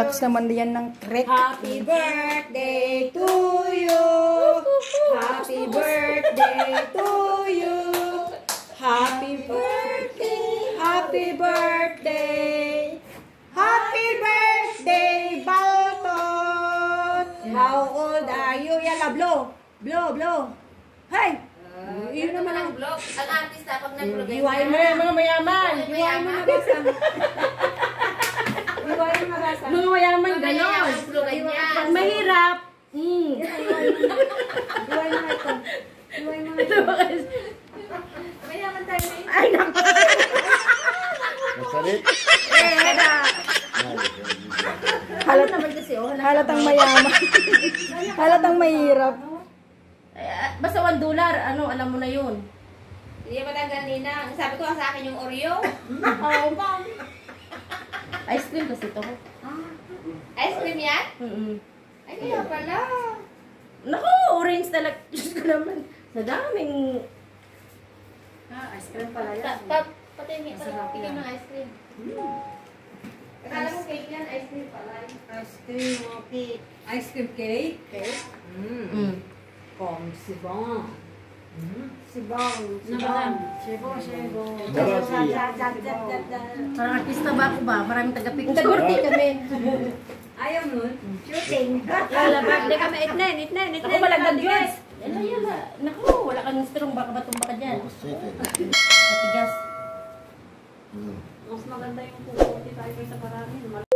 Nag-box naman yan ng crack. Happy birthday to you. Happy birthday to you. Happy birthday. Happy birthday. Happy birthday, Balton. How old are you? Yala, blow. Blow, blow. Hey! Yun naman ang vlog. Ang artista pag nag-vlog. Hiwain mo na mga mayaman. Hiwain mo na basa. Hiwain mo na basa. Mga mayaman, gano'n. Pag mahirap, hiwain mo na ito. Hiwain mo na ito. Mayaman tayo eh. Ay, naku. Masalit. Naman kasi, oh. Halatang mayaman. Halatang mahirap. Basta $1, ano, alam mo na yun. Hindi ba lang ganina? Sabi ko sa akin yung Oreo. Oo, ma'am. Ice cream kasi ito. Ice cream yan? Ay, kaya pala. Naku, orange talaga. Diyos ko naman. Sa daming... Ice cream pala yan. Patingin ng ice cream. Akala mo cake yan, ice cream pala. Ice cream, okay. Ice cream cake? Cake? Kong sibong. Sibong. Sibong. Sibong. Parang artista ba ako ba? Maraming taga-picture. Taga-birthday kami. Ayaw nun? Shooting. Birthday kami. Itnen. Ako malagdag yun. Yala. Naku, wala kang strong. Baka batumba ka dyan. Matigas. Mas maganda yung pupunti tayo sa parami.